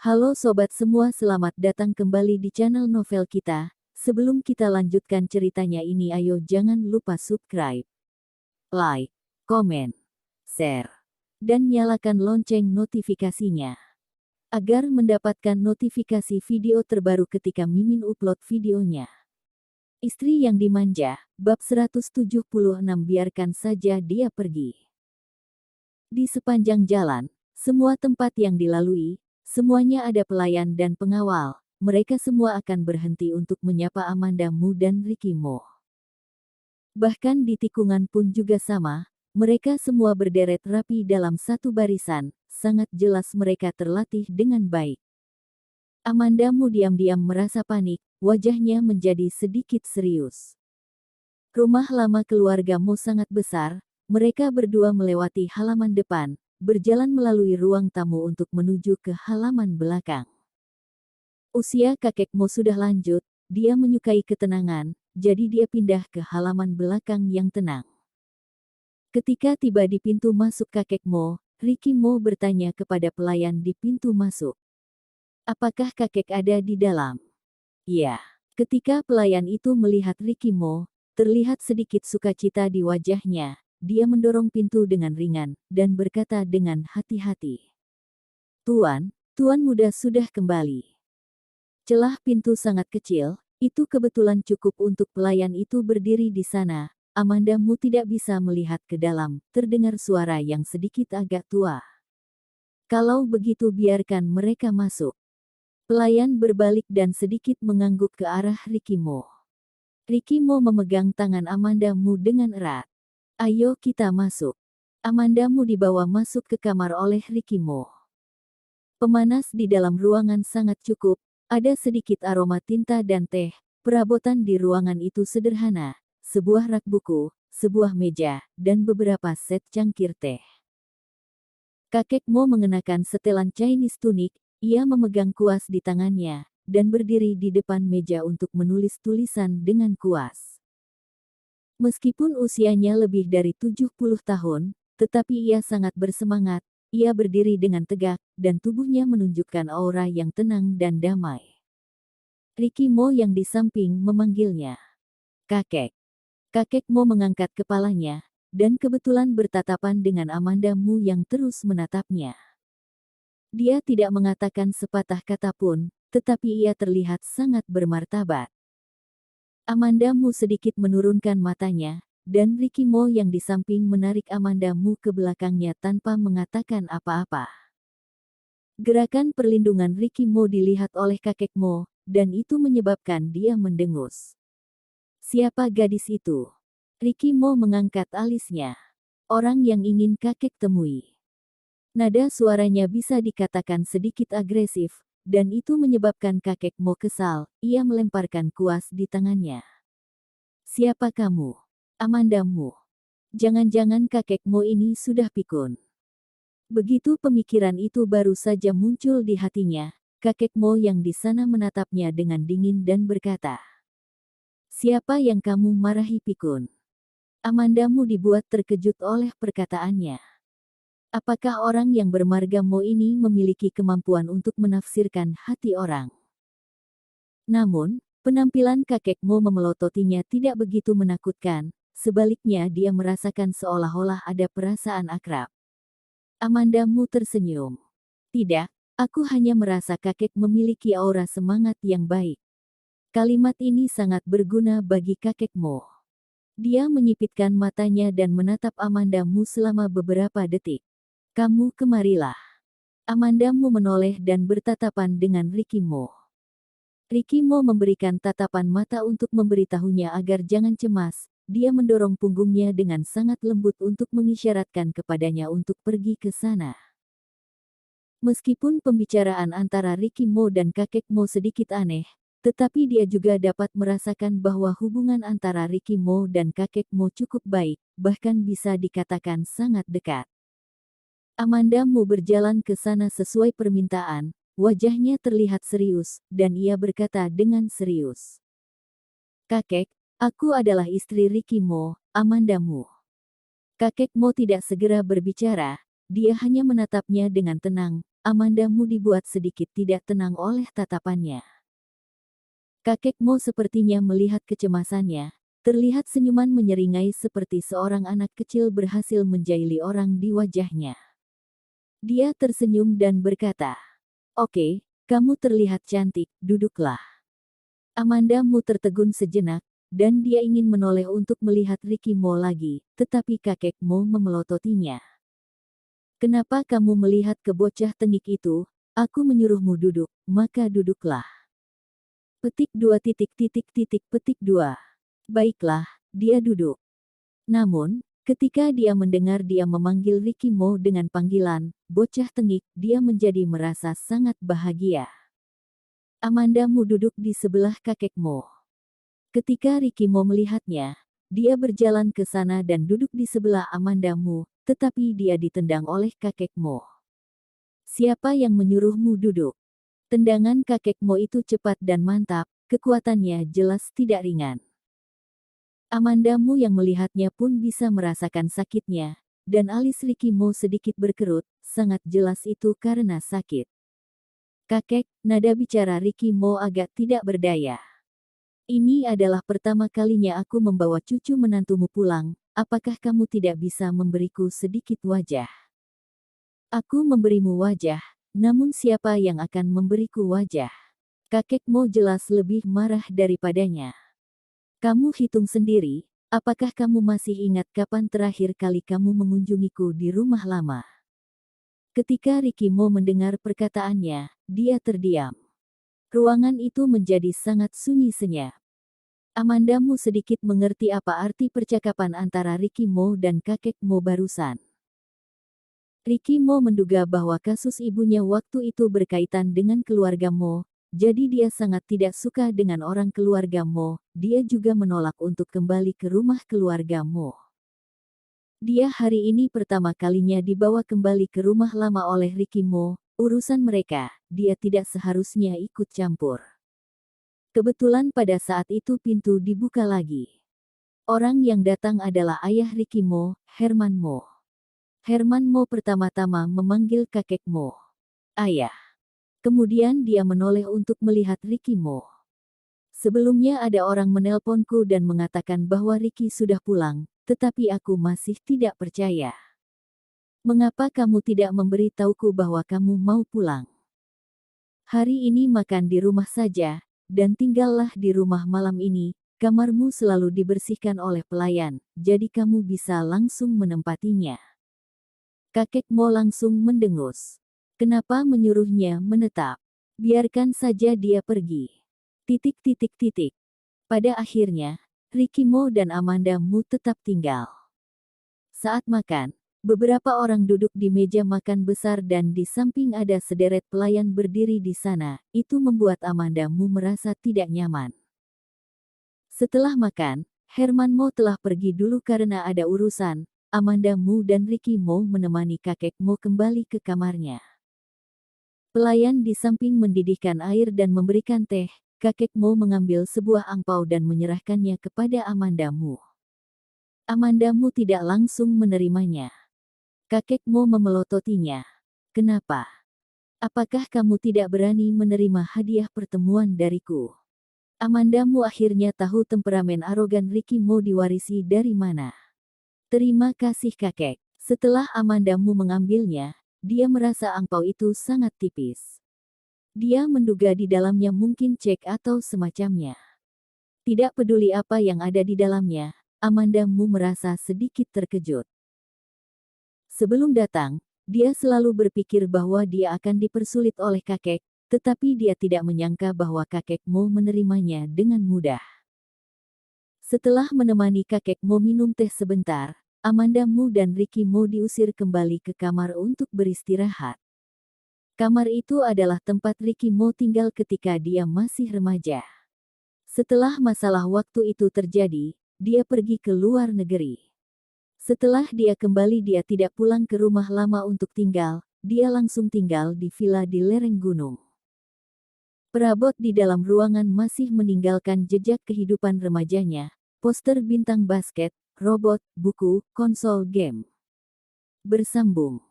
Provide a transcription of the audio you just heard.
Halo sobat semua, selamat datang kembali di channel novel kita. Sebelum kita lanjutkan ceritanya ini, ayo jangan lupa subscribe, like, komen, share, dan nyalakan lonceng notifikasinya agar mendapatkan notifikasi video terbaru ketika Mimin upload videonya. Istri yang dimanja, bab 176. Biarkan saja dia pergi. Di sepanjang jalan, semua tempat yang dilalui, semuanya ada pelayan dan pengawal. Mereka semua akan berhenti untuk menyapa Amanda Mu dan Ricky Mo. Bahkan di tikungan pun juga sama, mereka semua berderet rapi dalam satu barisan, sangat jelas mereka terlatih dengan baik. Amanda Mu diam-diam merasa panik, wajahnya menjadi sedikit serius. Rumah lama keluarga Mo sangat besar, mereka berdua melewati halaman depan, berjalan melalui ruang tamu untuk menuju ke halaman belakang. Usia kakek Mo sudah lanjut, dia menyukai ketenangan, jadi dia pindah ke halaman belakang yang tenang. Ketika tiba di pintu masuk kakek Mo, Ricky Mo bertanya kepada pelayan di pintu masuk. Apakah kakek ada di dalam? Iya. Ketika pelayan itu melihat Ricky Mo, terlihat sedikit sukacita di wajahnya. Dia mendorong pintu dengan ringan, dan berkata dengan hati-hati. Tuan muda sudah kembali. Celah pintu sangat kecil, itu kebetulan cukup untuk pelayan itu berdiri di sana. Amanda Mu tidak bisa melihat ke dalam, terdengar suara yang sedikit agak tua. Kalau begitu biarkan mereka masuk. Pelayan berbalik dan sedikit mengangguk ke arah Ricky Mo. Ricky Mo memegang tangan Amanda Mu dengan erat. Ayo kita masuk. Amanda Mu dibawa masuk ke kamar oleh Ricky Mo. Pemanas di dalam ruangan sangat cukup, ada sedikit aroma tinta dan teh. Perabotan di ruangan itu sederhana, sebuah rak buku, sebuah meja, dan beberapa set cangkir teh. Kakek Mo mengenakan setelan Chinese tunic, ia memegang kuas di tangannya, dan berdiri di depan meja untuk menulis tulisan dengan kuas. Meskipun usianya lebih dari 70 tahun, tetapi ia sangat bersemangat, ia berdiri dengan tegak, dan tubuhnya menunjukkan aura yang tenang dan damai. Ricky Mo yang di samping memanggilnya. Kakek. Kakek Mo mengangkat kepalanya, dan kebetulan bertatapan dengan Amanda Mu yang terus menatapnya. Dia tidak mengatakan sepatah kata pun, tetapi ia terlihat sangat bermartabat. Amanda Mu sedikit menurunkan matanya, dan Ricky Mo yang di samping menarik Amanda Mu ke belakangnya tanpa mengatakan apa-apa. Gerakan perlindungan Ricky Mo dilihat oleh kakek Mo, dan itu menyebabkan dia mendengus. Siapa gadis itu? Ricky Mo mengangkat alisnya. Orang yang ingin kakek temui. Nada suaranya bisa dikatakan sedikit agresif, dan itu menyebabkan kakek Mo kesal. Ia melemparkan kuas di tangannya. Siapa kamu? Amanda Mu. Jangan-jangan kakek Mo ini sudah pikun. Begitu pemikiran itu baru saja muncul di hatinya, kakek Mo yang di sana menatapnya dengan dingin dan berkata, siapa yang kamu marahi pikun? Amanda Mu dibuat terkejut oleh perkataannya. Apakah orang yang bermarga Mo ini memiliki kemampuan untuk menafsirkan hati orang? Namun, penampilan kakek Mo memelototinya tidak begitu menakutkan, sebaliknya dia merasakan seolah-olah ada perasaan akrab. Amanda Mu tersenyum. Tidak, aku hanya merasa kakek memiliki aura semangat yang baik. Kalimat ini sangat berguna bagi kakek Mo. Dia menyipitkan matanya dan menatap Amanda Mu selama beberapa detik. Kamu kemarilah. Amanda Mu menoleh dan bertatapan dengan Ricky Mo. Ricky Mo memberikan tatapan mata untuk memberitahunya agar jangan cemas. Dia mendorong punggungnya dengan sangat lembut untuk mengisyaratkan kepadanya untuk pergi ke sana. Meskipun pembicaraan antara Ricky Mo dan kakek Mo sedikit aneh, tetapi dia juga dapat merasakan bahwa hubungan antara Ricky Mo dan kakek Mo cukup baik, bahkan bisa dikatakan sangat dekat. Amanda Mu berjalan ke sana sesuai permintaan, wajahnya terlihat serius, dan ia berkata dengan serius. Kakek, aku adalah istri Ricky Mo, Amanda Mu. Kakek Mo tidak segera berbicara, dia hanya menatapnya dengan tenang, Amanda Mu dibuat sedikit tidak tenang oleh tatapannya. Kakek Mo sepertinya melihat kecemasannya. Terlihat senyuman menyeringai seperti seorang anak kecil berhasil menjahili orang di wajahnya. Dia tersenyum dan berkata, "Oke, kamu terlihat cantik, duduklah." Amanda Mu tertegun sejenak, dan dia ingin menoleh untuk melihat Ricky Mo lagi, tetapi kakek Mo memelototinya. "Kenapa kamu melihat ke bocah tengik itu? Aku menyuruhmu duduk, maka duduklah." Petik 2. Baiklah, dia duduk. Namun, ketika dia mendengar dia memanggil Ricky Mo dengan panggilan bocah tengik, dia menjadi merasa sangat bahagia. Amanda Mu duduk di sebelah kakek Mo. Ketika Ricky Mo melihatnya, dia berjalan ke sana dan duduk di sebelah Amanda Mu, tetapi dia ditendang oleh kakek Mo. "Siapa yang menyuruhmu duduk?" Tendangan kakek Mo itu cepat dan mantap, kekuatannya jelas tidak ringan. Amanda Mu yang melihatnya pun bisa merasakan sakitnya, dan alis Ricky Mo sedikit berkerut, sangat jelas itu karena sakit. "Kakek," nada bicara Ricky Mo agak tidak berdaya. "Ini adalah pertama kalinya aku membawa cucu menantumu pulang, apakah kamu tidak bisa memberiku sedikit wajah?" "Aku memberimu wajah, namun siapa yang akan memberiku wajah?" Kakek Mo jelas lebih marah daripadanya. "Kamu hitung sendiri, apakah kamu masih ingat kapan terakhir kali kamu mengunjungiku di rumah lama?" Ketika Ricky Mo mendengar perkataannya, dia terdiam. Ruangan itu menjadi sangat sunyi senyap. Amanda Mu sedikit mengerti apa arti percakapan antara Ricky Mo dan kakek Mo barusan. Ricky Mo menduga bahwa kasus ibunya waktu itu berkaitan dengan keluarga Mo, jadi dia sangat tidak suka dengan orang keluarga Mo. Dia juga menolak untuk kembali ke rumah keluarga Mo. Dia hari ini pertama kalinya dibawa kembali ke rumah lama oleh Ricky Mo. Urusan mereka, dia tidak seharusnya ikut campur. Kebetulan pada saat itu pintu dibuka lagi. Orang yang datang adalah ayah Ricky Mo, Herman Mo. Herman Mo pertama-tama memanggil kakek Mo, "Ayah." Kemudian dia menoleh untuk melihat Ricky Mo. "Sebelumnya ada orang menelponku dan mengatakan bahwa Ricky sudah pulang, tetapi aku masih tidak percaya. Mengapa kamu tidak memberi tahuku bahwa kamu mau pulang? Hari ini makan di rumah saja, dan tinggallah di rumah malam ini. Kamarmu selalu dibersihkan oleh pelayan, jadi kamu bisa langsung menempatinya." Kakek Mo langsung mendengus. Kenapa menyuruhnya menetap? Biarkan saja dia pergi. Pada akhirnya, Ricky Mo dan Amanda Mu tetap tinggal. Saat makan, beberapa orang duduk di meja makan besar dan di samping ada sederet pelayan berdiri di sana. Itu membuat Amanda Mu merasa tidak nyaman. Setelah makan, Herman Mo telah pergi dulu karena ada urusan. Amanda Mu dan Ricky Mo menemani kakek Mo kembali ke kamarnya. Pelayan di samping mendidihkan air dan memberikan teh. Kakek Mo mengambil sebuah angpau dan menyerahkannya kepada Amanda Mu. Amanda Mu tidak langsung menerimanya. Kakek Mo memelototinya. "Kenapa? Apakah kamu tidak berani menerima hadiah pertemuan dariku?" Amanda Mu akhirnya tahu temperamen arogan Ricky Mo diwarisi dari mana. "Terima kasih kakek." Setelah Amanda Mu mengambilnya, dia merasa angpau itu sangat tipis. Dia menduga di dalamnya mungkin cek atau semacamnya. Tidak peduli apa yang ada di dalamnya, Amanda Mu merasa sedikit terkejut. Sebelum datang, dia selalu berpikir bahwa dia akan dipersulit oleh kakek, tetapi dia tidak menyangka bahwa kakek Mo menerimanya dengan mudah. Setelah menemani kakek Mo minum teh sebentar, Amanda Mu dan Ricky Mo diusir kembali ke kamar untuk beristirahat. Kamar itu adalah tempat Ricky Mo tinggal ketika dia masih remaja. Setelah masalah waktu itu terjadi, dia pergi ke luar negeri. Setelah dia kembali dia tidak pulang ke rumah lama untuk tinggal, dia langsung tinggal di villa di lereng gunung. Perabot di dalam ruangan masih meninggalkan jejak kehidupan remajanya, poster bintang basket, robot, buku, konsol game. Bersambung.